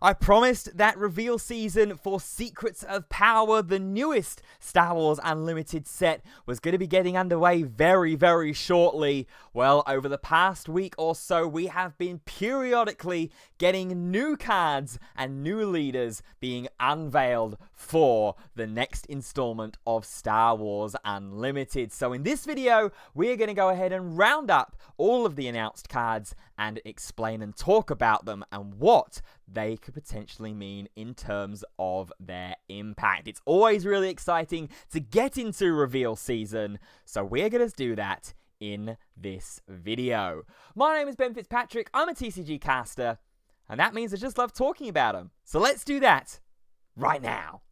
I promised that reveal season for Secrets of Power, the newest Star Wars Unlimited set, was going to be getting underway very, very shortly. Well, over the past week or so, we have been periodically getting new cards and new leaders being unveiled for the next installment of Star Wars Unlimited. So in this video, we're going to go ahead and round up all of the announced cards and explain and talk about them and what they could potentially mean in terms of their impact. It's always really exciting to get into reveal season, so we're going to do that in this video. My name is Ben Fitzpatrick, I'm a TCG caster, and that means I just love talking about them. So let's do that right now.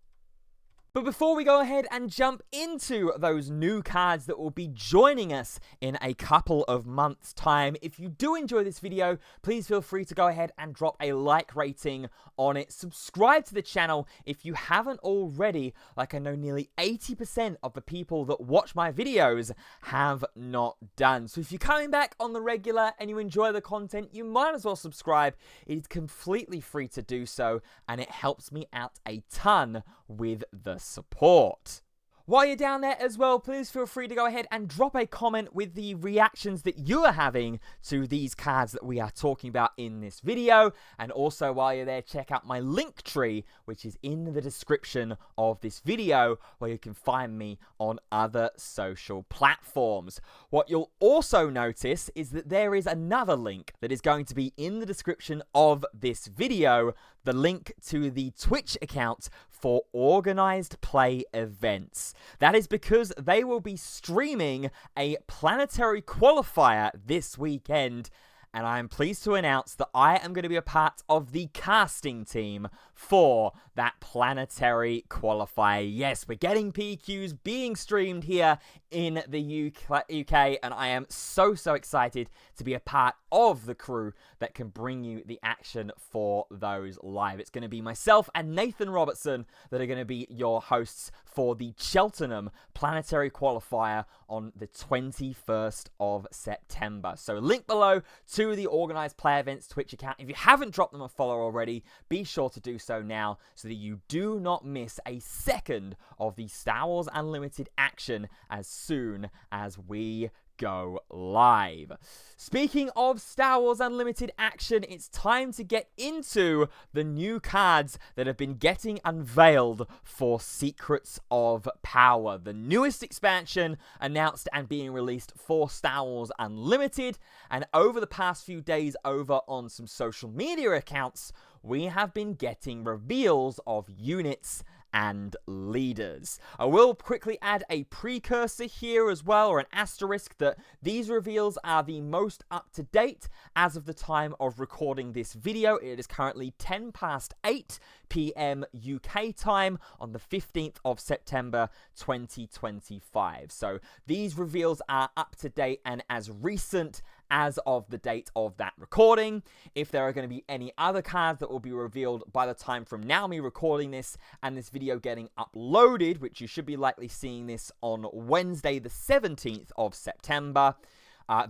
But before we go ahead and jump into those new cards that will be joining us in a couple of months' time, if you do enjoy this video, please feel free to go ahead and drop a like rating on it. Subscribe to the channel if you haven't already, like I know nearly 80% of the people that watch my videos have not done. So if you're coming back on the regular and you enjoy the content, you might as well subscribe. It is completely free to do so, and it helps me out a ton with the support. While you're down there as well, please feel free to go ahead and drop a comment with the reactions that you are having to these cards that we are talking about in this video. And also, while you're there, check out my link tree, which is in the description of this video, where you can find me on other social platforms. What you'll also notice is that there is another link that is going to be in the description of this video, the link to the Twitch account for Organized Play events. That is because they will be streaming a planetary qualifier this weekend, and I am pleased to announce that I am going to be a part of the casting team for that planetary qualifier. Yes, we're getting PQs being streamed here in the UK, and I am so excited to be a part of the crew that can bring you the action for those live. It's going to be myself and Nathan Robertson that are going to be your hosts for the Cheltenham Planetary Qualifier on the 21st of September. So link below to the Organized Play Events Twitch account. If you haven't dropped them a follow already, be sure to do so now so that you do not miss a second of the Star Wars Unlimited action as soon as we go live. Speaking of Star Wars Unlimited action, it's time to get into the new cards that have been getting unveiled for Secrets of Power, the newest expansion announced and being released for Star Wars Unlimited. And over the past few days over on some social media accounts, we have been getting reveals of units and leaders. I will quickly add a precursor here as well, or an asterisk, that these reveals are the most up to date as of the time of recording this video. It is currently 10 past 8 p.m. UK time on the 15th of September 2025. So these reveals are up to date and as recent as of the date of that recording. If there are going to be any other cards that will be revealed by the time from now me recording this and this video getting uploaded, which you should be likely seeing this on Wednesday the 17th of September,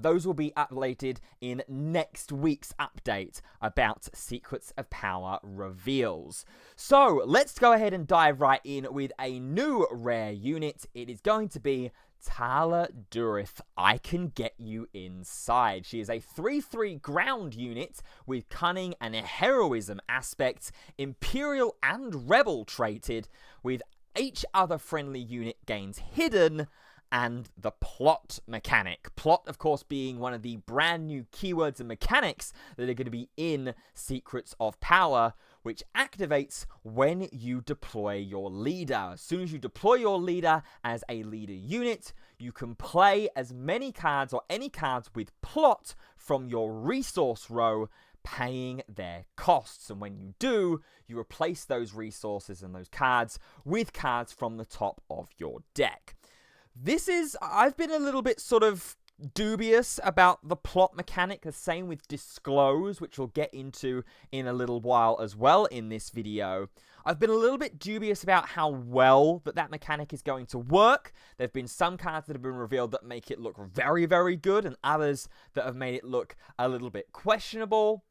those will be uploaded in next week's update about Secrets of Power reveals. So let's go ahead and dive right in with a new rare unit. It is going to be Tala Durith, I Can Get You Inside. She is a 3/3 ground unit with cunning and heroism aspects, Imperial and Rebel traded, with each other friendly unit gains hidden, and the plot mechanic. Plot, of course, being one of the brand new keywords and mechanics that are going to be in Secrets of Power, which activates when you deploy your leader. As soon as you deploy your leader as a leader unit, you can play as many cards or any cards with plot from your resource row, paying their costs. And when you do, you replace those resources and those cards with cards from the top of your deck. I've been a little bit sort of dubious about the plot mechanic, the same with Disclose, which we'll get into in a little while as well in this video. I've been a little bit dubious about how well that mechanic is going to work. There have been some cards that have been revealed that make it look very, very good, and others that have made it look a little bit questionable.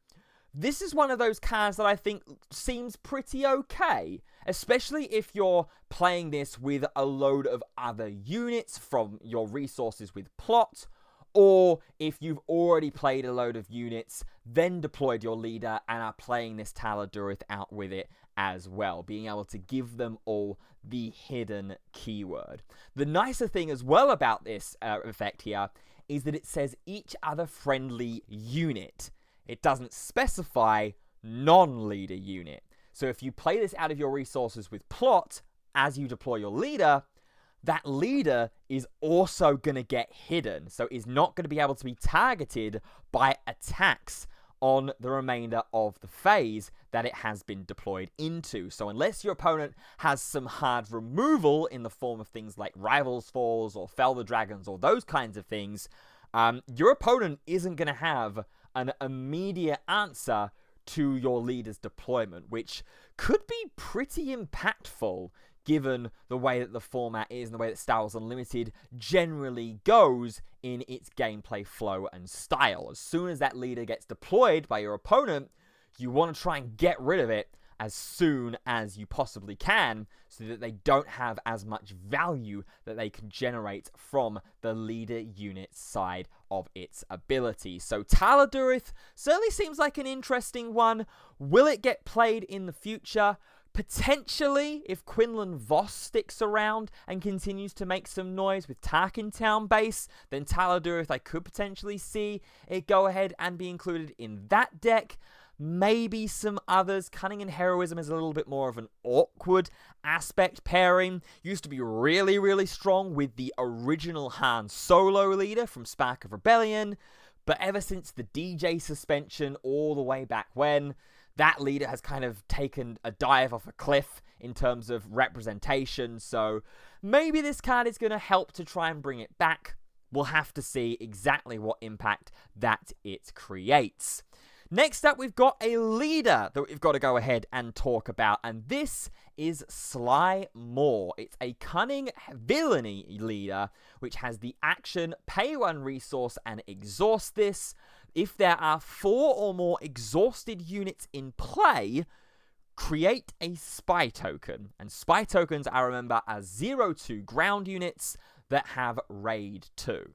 This is one of those cards that I think seems pretty okay, especially if you're playing this with a load of other units from your resources with plot, or if you've already played a load of units, then deployed your leader and are playing this Taladurith out with it as well, being able to give them all the hidden keyword. The nicer thing as well about this effect here is that it says each other friendly unit. It doesn't specify non-leader unit. So if you play this out of your resources with plot as you deploy your leader, that leader is also going to get hidden. So is not going to be able to be targeted by attacks on the remainder of the phase that it has been deployed into. So unless your opponent has some hard removal in the form of things like Rivals Falls or Fell the Dragons or those kinds of things, your opponent isn't going to have an immediate answer to your leader's deployment, which could be pretty impactful given the way that the format is and the way that Star Wars Unlimited generally goes in its gameplay flow and style. As soon as that leader gets deployed by your opponent, you want to try and get rid of it as soon as you possibly can so that they don't have as much value that they can generate from the leader unit side of its ability. So Taladurith certainly seems like an interesting one. Will it get played in the future? Potentially, if Quinlan Vos sticks around and continues to make some noise with Tarkin Town base, then Taladurith I could potentially see it go ahead and be included in that deck. Maybe some others. Cunning and Heroism is a little bit more of an awkward aspect pairing. Used to be really, really strong with the original Han Solo leader from Spark of Rebellion, but ever since the DJ suspension all the way back when, that leader has kind of taken a dive off a cliff in terms of representation, so maybe this card is going to help to try and bring it back. We'll have to see exactly what impact that it creates. Next up, we've got a leader that we've got to go ahead and talk about, and this is Sly Moore. It's a cunning villainy leader, which has the action pay 1 resource and exhaust this. If there are 4 or more exhausted units in play, create a spy token. And spy tokens, I remember, are 0-2 ground units that have raid 2.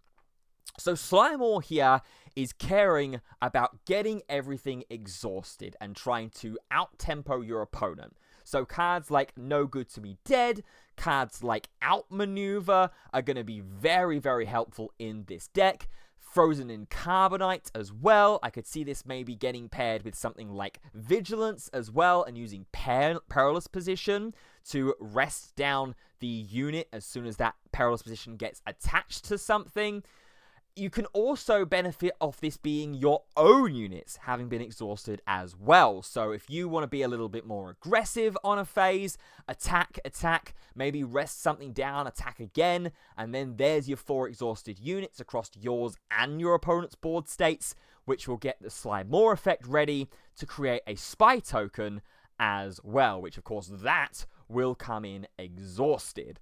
So Sly Moore here is caring about getting everything exhausted and trying to out-tempo your opponent. So cards like No Good to Be Dead, cards like Outmaneuver are going to be very, very helpful in this deck. Frozen in Carbonite as well. I could see this maybe getting paired with something like Vigilance as well and using Perilous Position to rest down the unit as soon as that Perilous Position gets attached to something. You can also benefit off this being your own units having been exhausted as well. So if you want to be a little bit more aggressive on a phase, attack, maybe rest something down, attack again, and then there's your 4 exhausted units across yours and your opponent's board states, which will get the Sly Moore effect ready to create a spy token as well, which of course that will come in exhausted.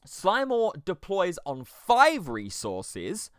Sly Moore deploys on 5 resources,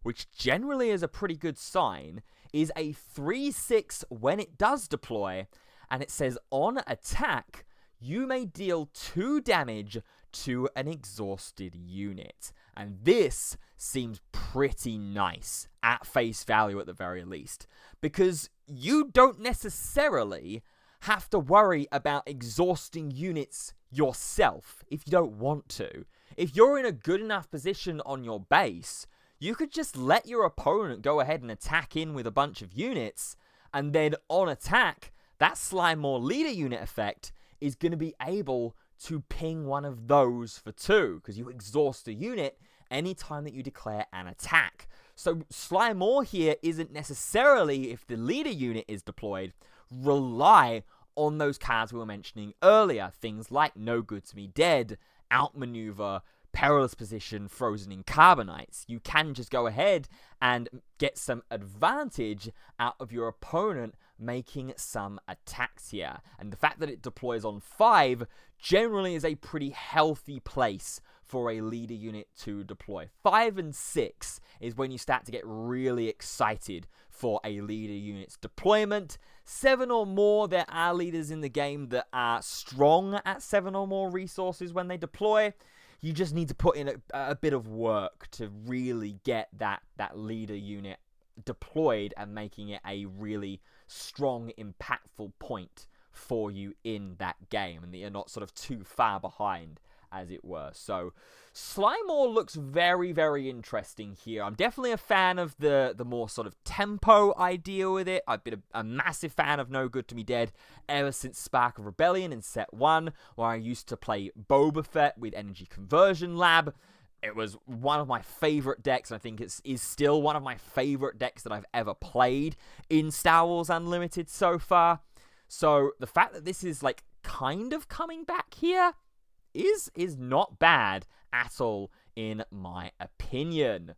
which generally is a pretty good sign, is a 3/6 when it does deploy, and it says on attack, you may deal 2 damage to an exhausted unit. And this seems pretty nice, at face value at the very least, because you don't necessarily have to worry about exhausting units yourself if you don't want to. If you're in a good enough position on your base, you could just let your opponent go ahead and attack in with a bunch of units, and then on attack, that Sly Moore leader unit effect is going to be able to ping one of those for 2, because you exhaust a unit anytime that you declare an attack. So Sly Moore here isn't necessarily, if the leader unit is deployed, rely on those cards we were mentioning earlier, things like No Good to Be Dead, Outmaneuver, Perilous Position, Frozen in Carbonites. You can just go ahead and get some advantage out of your opponent making some attacks here. And the fact that it deploys on 5 generally is a pretty healthy place for a leader unit to deploy. 5 and 6 is when you start to get really excited for a leader unit's deployment. 7 or more, there are leaders in the game that are strong at 7 or more resources when they deploy. You just need to put in a bit of work to really get that leader unit deployed and making it a really strong, impactful point for you in that game, and that you're not sort of too far behind, as it were. So Slimemoor looks very, very interesting here. I'm definitely a fan of the more sort of tempo idea with it. I've been a massive fan of No Good to Me Dead ever since Spark of Rebellion in set 1, where I used to play Boba Fett with Energy Conversion Lab. It was one of my favorite decks, and I think it is still one of my favorite decks that I've ever played in Star Wars Unlimited so far. So the fact that this is like kind of coming back here is not bad at all, in my opinion.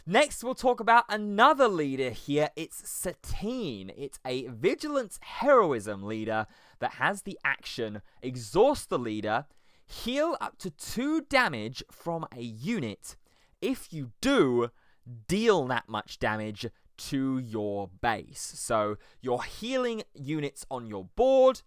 Next, we'll talk about another leader here. It's Satine. It's a Vigilance Heroism leader that has the action Exhaust the leader, heal up to 2 damage from a unit. If you do, deal that much damage to your base. So you're healing units on your board,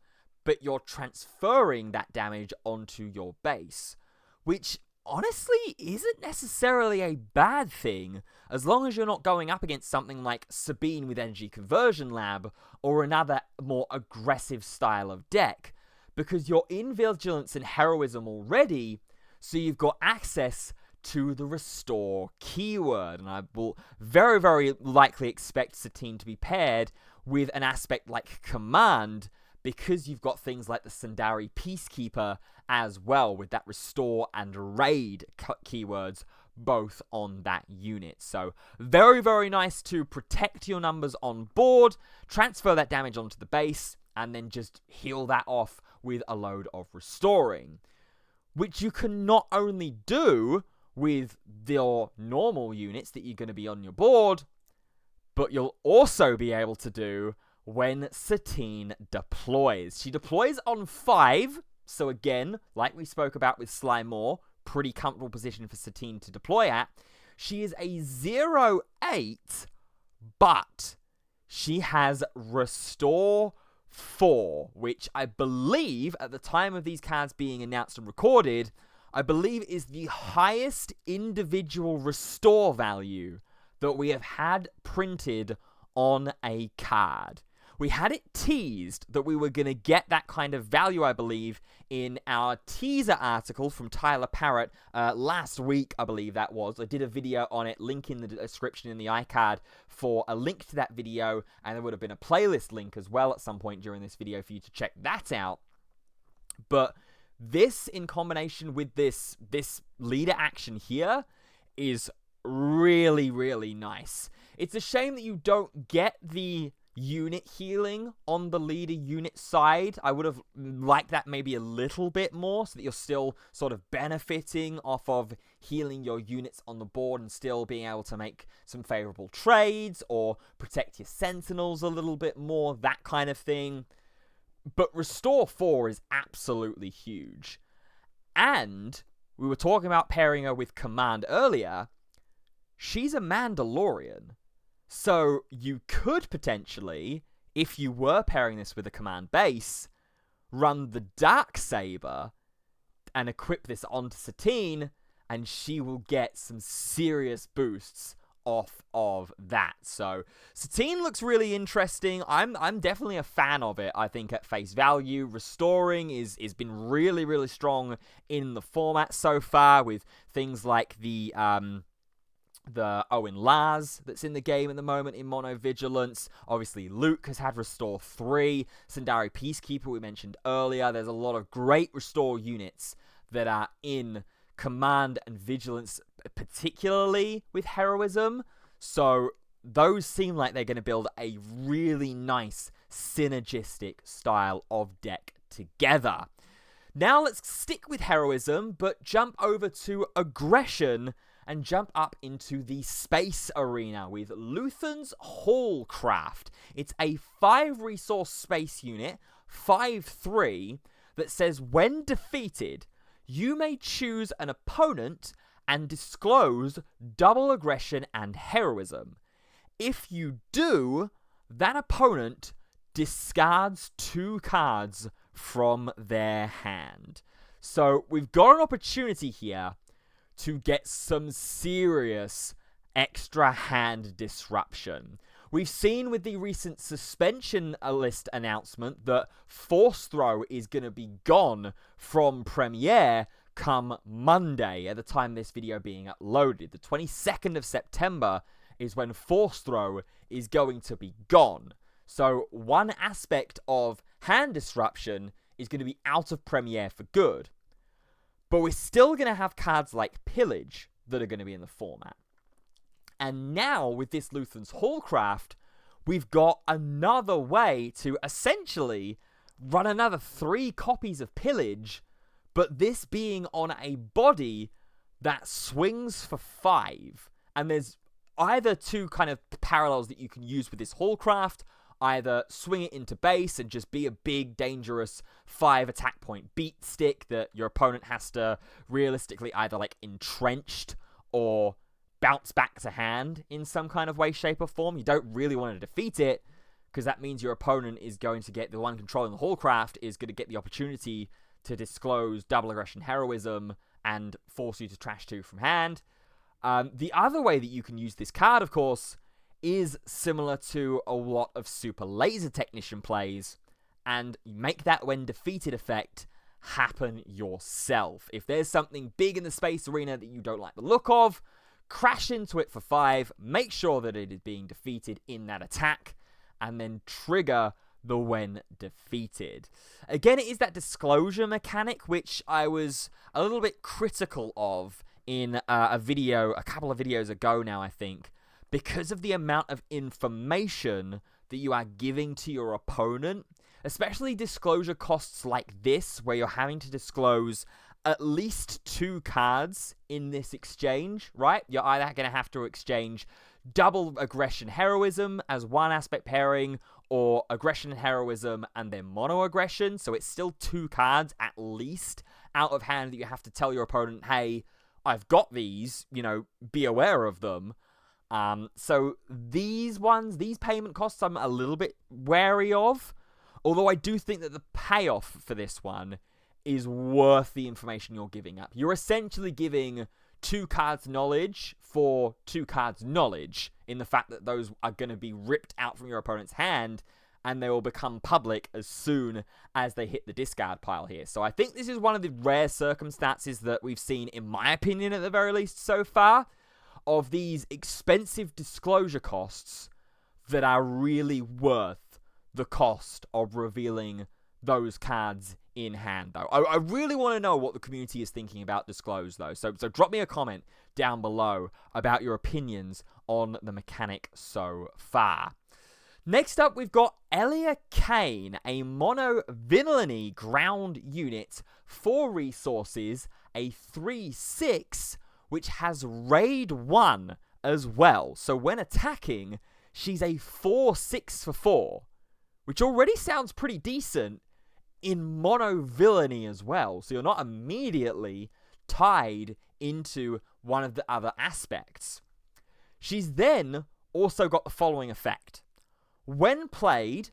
but you're transferring that damage onto your base, which honestly isn't necessarily a bad thing, as long as you're not going up against something like Sabine with Energy Conversion Lab, or another more aggressive style of deck, because you're in Vigilance and Heroism already, so you've got access to the Restore keyword, and I will very, very likely expect Satine to be paired with an aspect like Command, because you've got things like the Sundari Peacekeeper as well, with that Restore and Raid keywords both on that unit. So very, very nice to protect your numbers on board, transfer that damage onto the base, and then just heal that off with a load of restoring, which you can not only do with your normal units that you're going to be on your board, but you'll also be able to do when Satine deploys. She deploys on 5, so again, like we spoke about with Slimemoor, pretty comfortable position for Satine to deploy at. She is a 0/8, but she has Restore 4, which I believe, at the time of these cards being announced and recorded, I believe is the highest individual restore value that we have had printed on a card. We had it teased that we were going to get that kind of value, I believe, in our teaser article from Tyler Parrott last week, I believe that was. I did a video on it, link in the description in the iCard for a link to that video, and there would have been a playlist link as well at some point during this video for you to check that out. But this, in combination with this leader action here, is really, really nice. It's a shame that you don't get the unit healing on the leader unit side. I would have liked that maybe a little bit more, so that you're still sort of benefiting off of healing your units on the board and still being able to make some favorable trades or protect your sentinels a little bit more, that kind of thing. But Restore 4 is absolutely huge. And we were talking about pairing her with Command earlier. She's a Mandalorian. So you could potentially, if you were pairing this with a Command base, run the Darksaber and equip this onto Satine, and she will get some serious boosts off of that. So Satine looks really interesting. I'm definitely a fan of it. I think at face value, restoring is been really, really strong in the format so far, with things like the Owen Lars that's in the game at the moment in Mono Vigilance. Obviously, Luke has had Restore 3. Sundari Peacekeeper we mentioned earlier. There's a lot of great Restore units that are in Command and Vigilance, particularly with Heroism. So those seem like they're going to build a really nice synergistic style of deck together. Now let's stick with Heroism, but jump over to Aggression and jump up into the space arena with Luthen's Hallcraft. It's a 5-resource space unit, 5/3, that says when defeated, you may choose an opponent and disclose double aggression and heroism. If you do, that opponent discards 2 cards from their hand. So we've got an opportunity here to get some serious extra hand disruption. We've seen with the recent suspension list announcement that Force Throw is going to be gone from Premiere come Monday at the time this video being uploaded. The 22nd of September is when Force Throw is going to be gone. So one aspect of hand disruption is going to be out of Premiere for good. But we're still going to have cards like Pillage that are going to be in the format. And now, with this Luthen's Hallcraft, we've got another way to essentially run another 3 copies of Pillage, but this being on a body that swings for 5. And there's either 2 kind of parallels that you can use with this Hallcraft. Either swing it into base and just be a big, dangerous 5 attack point beat stick that your opponent has to realistically either like entrenched or bounce back to hand in some kind of way, shape, or form. You don't really want to defeat it, because that means your opponent is going to get, the one controlling the Hallcraft is going to get the opportunity to disclose double aggression heroism and force you to trash 2 from hand. The other way that you can use this card, of course, is similar to a lot of Super Laser Technician plays, and make that when defeated effect happen yourself. If there's something big in the space arena that you don't like the look of, crash into it for 5, make sure that it is being defeated in that attack, and then trigger the when defeated. Again, it is that disclosure mechanic, which I was a little bit critical of in a couple of videos ago now, I think, because of the amount of information that you are giving to your opponent, especially disclosure costs like this, where you're having to disclose at least 2 cards in this exchange, right? You're either going to have to exchange double aggression heroism as one aspect pairing, or aggression and heroism and then mono aggression. So it's still 2 cards at least out of hand that you have to tell your opponent, hey, I've got these, be aware of them. So these payment costs I'm a little bit wary of, although I do think that the payoff for this one is worth the information you're giving up. You're essentially giving 2 cards knowledge for 2 cards knowledge, in the fact that those are going to be ripped out from your opponent's hand, and they will become public as soon as they hit the discard pile here. So I think this is one of the rare circumstances that we've seen, in my opinion at the very least so far, of these expensive disclosure costs that are really worth the cost of revealing those cards in hand, though. I really want to know what the community is thinking about Disclose, though. So drop me a comment down below about your opinions on the mechanic so far. Next up, we've got Elia Kane, a mono villainy ground unit, 4 resources, a 3/6, which has Raid 1 as well. So when attacking, she's a 4/6 for 4, which already sounds pretty decent in mono villainy as well. So you're not immediately tied into one of the other aspects. She's then also got the following effect. When played,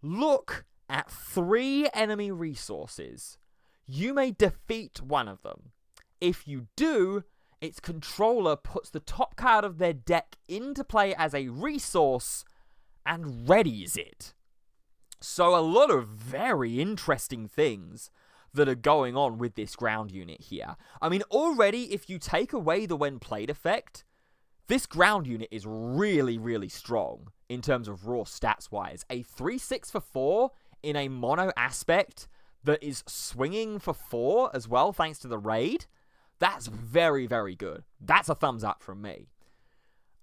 look at 3 enemy resources. You may defeat one of them. If you do, its controller puts the top card of their deck into play as a resource and readies it. So a lot of very interesting things that are going on with this ground unit here. I mean, already, if you take away the when played effect, this ground unit is really, really strong in terms of raw stats-wise. A 3/6 for 4 in a mono aspect that is swinging for 4 as well, thanks to the raid. That's very, very good. That's a thumbs up from me.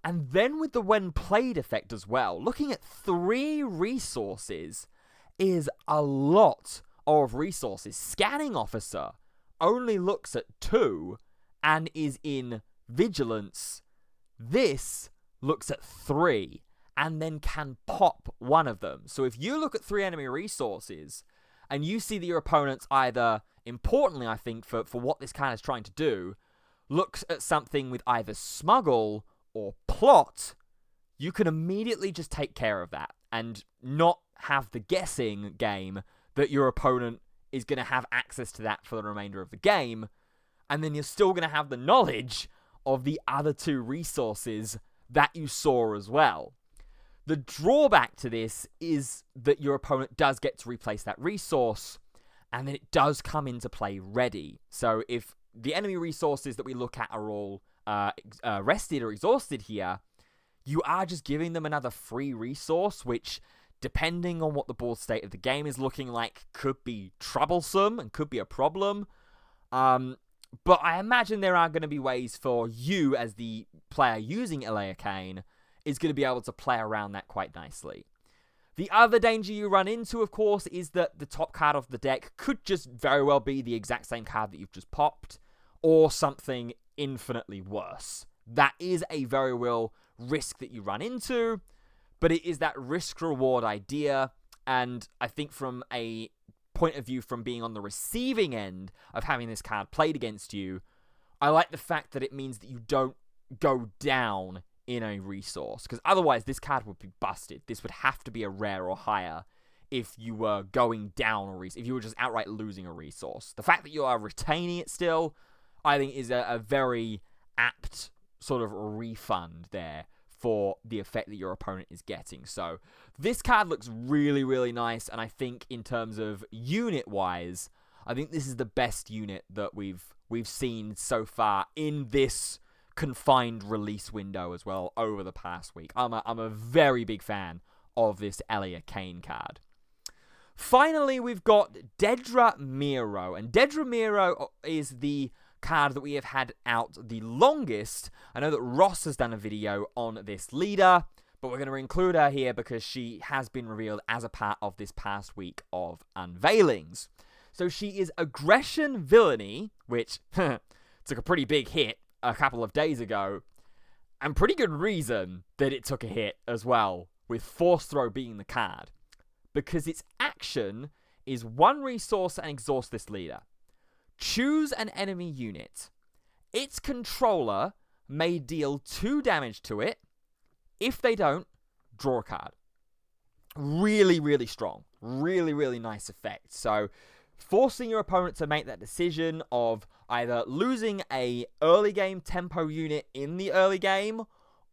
And then with the when played effect as well, looking at 3 resources is a lot of resources. Scanning Officer only looks at 2 and is in vigilance, this looks at 3 and then can pop one of them. So if you look at 3 enemy resources and you see that your opponent's either, importantly I think for what this card is trying to do, looks at something with either smuggle or plot, you can immediately just take care of that and not have the guessing game that your opponent is going to have access to that for the remainder of the game, and then you're still going to have the knowledge of the other 2 resources that you saw as well. The drawback to this is that your opponent does get to replace that resource, and then it does come into play ready. So if the enemy resources that we look at are all rested or exhausted here, you are just giving them another free resource, which, depending on what the board state of the game is looking like, could be troublesome and could be a problem. But I imagine there are going to be ways for you, as the player using Eleakane, is going to be able to play around that quite nicely. The other danger you run into, of course, is that the top card of the deck could just very well be the exact same card that you've just popped, or something infinitely worse. That is a very real risk that you run into, but it is that risk-reward idea, and I think from a point of view from being on the receiving end of having this card played against you, I like the fact that it means that you don't go down in a resource, because otherwise this card would be busted. This would have to be a rare or higher if you were going down a resource, if you were just outright losing a resource. The fact that you are retaining it still, I think, is a very apt sort of refund there for the effect that your opponent is getting. So this card looks really, really nice, and I think in terms of unit-wise, I think this is the best unit that we've seen so far in this confined release window as well over the past week. I'm a very big fan of this Eleakane card. Finally, we've got Dedra Meero, and Dedra Meero is the card that we have had out the longest. I know that Ross has done a video on this leader, but we're going to include her here because she has been revealed as a part of this past week of unveilings. So she is Aggression Villainy, which took a pretty big hit a couple of days ago, and pretty good reason that it took a hit as well, with Force Throw being the card, because its action is 1 resource and exhaust this leader. Choose an enemy unit. Its controller may deal 2 damage to it. If they don't, draw a card. Really, really strong. Really, really nice effect. So, forcing your opponent to make that decision of either losing a early game tempo unit in the early game,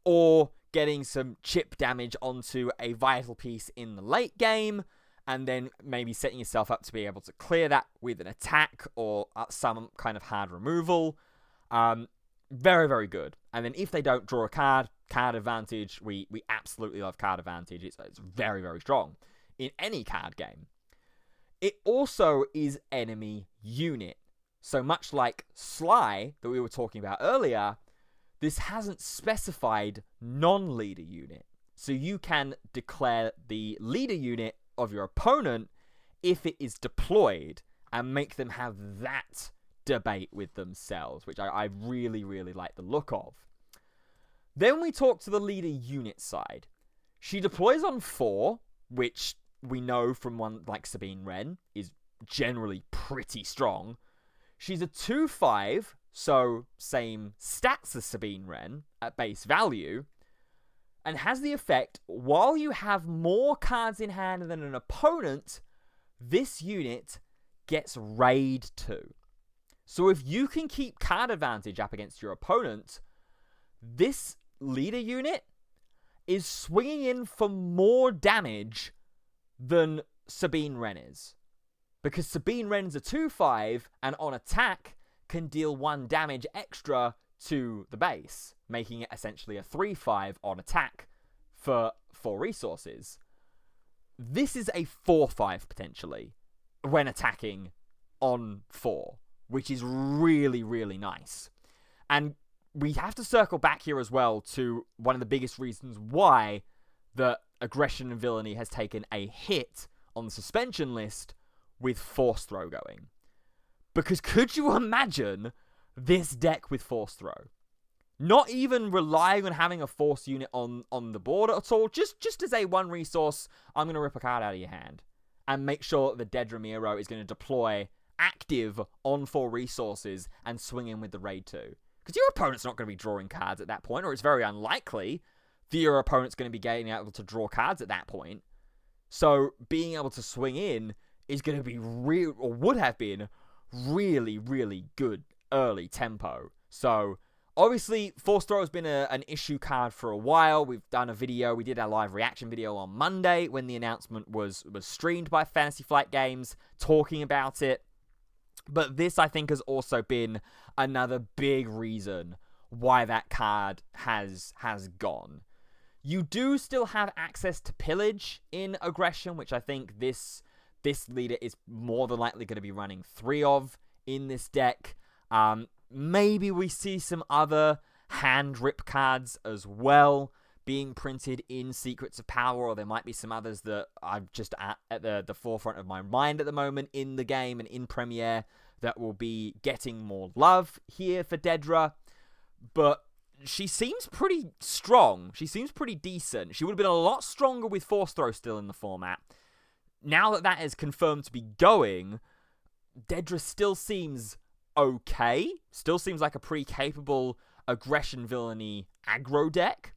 or getting some chip damage onto a vital piece in the late game, and then maybe setting yourself up to be able to clear that with an attack or some kind of hard removal. Very, very good. And then if they don't draw a card advantage, we absolutely love card advantage. It's very, very strong in any card game. It also is enemy unit. So much like Sly that we were talking about earlier, this hasn't specified non-leader unit. So you can declare the leader unit of your opponent if it is deployed and make them have that debate with themselves, which I really, really like the look of. Then we talk to the leader unit side. She deploys on 4, which we know from one like Sabine Wren is generally pretty strong. She's a 2/5, so same stats as Sabine Wren at base value, and has the effect, while you have more cards in hand than an opponent, this unit gets raid 2. So if you can keep card advantage up against your opponent, this leader unit is swinging in for more damage than Sabine Wren is. Because Sabine Wren's a 2/5, and on attack can deal 1 damage extra to the base, making it essentially a 3/5 on attack for 4 resources. This is a 4/5 potentially when attacking on 4, which is really, really nice. And we have to circle back here as well to one of the biggest reasons why the Aggression and Villainy has taken a hit on the suspension list with Force Throw going. Because could you imagine this deck with Force Throw? Not even relying on having a force unit on the board at all. Just as a 1 resource, I'm going to rip a card out of your hand. And make sure the Dead Ramiro is going to deploy active on 4 resources and swing in with the Raid 2. Because your opponent's not going to be drawing cards at that point, or it's very unlikely that your opponent's going to be getting able to draw cards at that point. So being able to swing in is going to be real, or would have been really, really good early tempo. So obviously, Force Throw has been an issue card for a while. We've done a video. We did our live reaction video on Monday when the announcement was streamed by Fantasy Flight Games, talking about it. But this, I think, has also been another big reason why that card has gone. You do still have access to Pillage in Aggression, which I think this leader is more than likely going to be running 3 of in this deck. Maybe we see some other hand rip cards as well being printed in Secrets of Power, or there might be some others that I'm just at the forefront of my mind at the moment in the game and in Premiere that will be getting more love here for Dedra. But she seems pretty strong. She seems pretty decent. She would have been a lot stronger with Force Throw still in the format. Now that that is confirmed to be going, Dedra still seems okay. Still seems like a pretty capable aggression villainy aggro deck,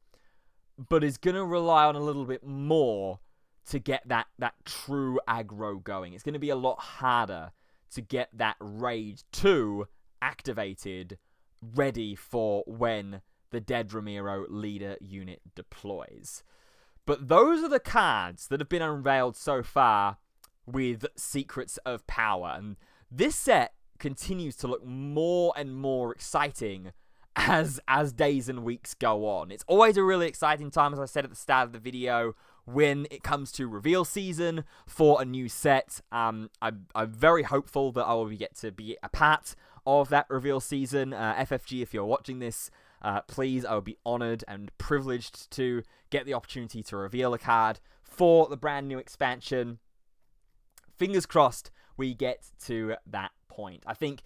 but is going to rely on a little bit more to get that true aggro going. It's going to be a lot harder to get that Raid 2 activated, ready for when the Dead Ramiro leader unit deploys. But those are the cards that have been unveiled so far with Secrets of Power. And this set continues to look more and more exciting as days and weeks go on. It's always a really exciting time, as I said at the start of the video, when it comes to reveal season for a new set. I'm very hopeful that I will get to be a part of that reveal season. FFG, if you're watching this, please, I would be honored and privileged to get the opportunity to reveal a card for the brand new expansion. Fingers crossed we get to that point. I think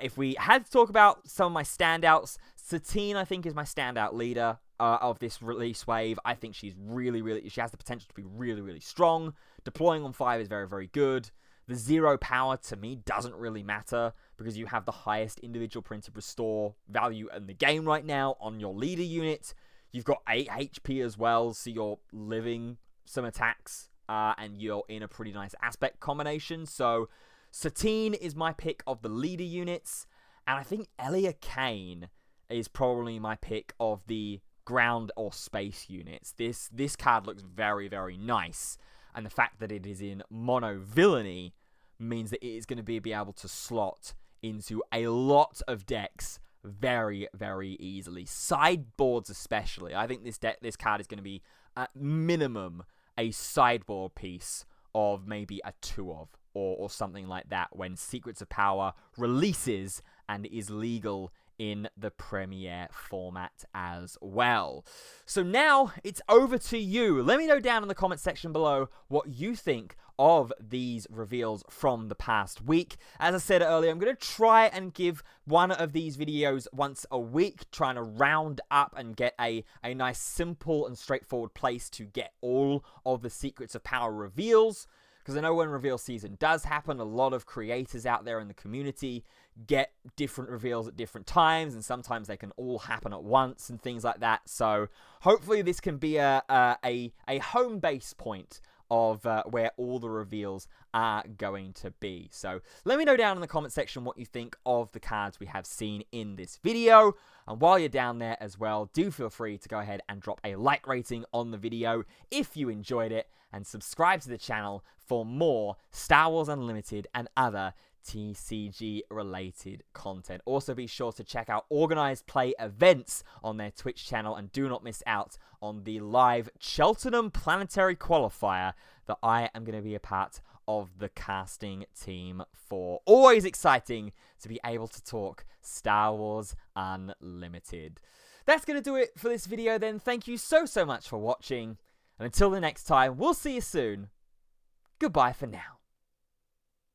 if we had to talk about some of my standouts, Satine, I think, is my standout leader of this release wave. I think she's she has the potential to be really, really strong. Deploying on 5 is very, very good. The 0 power, to me, doesn't really matter because you have the highest individual printed restore value in the game right now on your leader unit. You've got 8 HP as well, so you're living some attacks and you're in a pretty nice aspect combination. So Satine is my pick of the leader units, and I think Elia Kane is probably my pick of the ground or space units. This card looks very, very nice, and the fact that it is in mono villainy means that it is going to be able to slot into a lot of decks very, very easily. Sideboards especially. I think this card is going to be at minimum a sideboard piece of maybe a 2 of or something like that when Secrets of Power releases and is legal in the Premiere format as well. So now it's over to you. Let me know down in the comment section below what you think of these reveals from the past week. As I said earlier, I'm going to try and give one of these videos once a week, trying to round up and get a nice, simple and straightforward place to get all of the Secrets of Power reveals. Because I know when reveal season does happen, a lot of creators out there in the community get different reveals at different times, and sometimes they can all happen at once and things like that. So hopefully this can be a home base point of where all the reveals are going to be. So let me know down in the comment section what you think of the cards we have seen in this video. And while you're down there as well, do feel free to go ahead and drop a like rating on the video if you enjoyed it, and subscribe to the channel for more Star Wars Unlimited and other TCG related content. Also be sure to check out Organized Play events on their Twitch channel, and do not miss out on the live Cheltenham Planetary Qualifier that I am going to be a part of the casting team for. Always exciting to be able to talk Star Wars Unlimited. That's going to do it for this video then. Thank you so much for watching, and until the next time, we'll see you soon. Goodbye for now.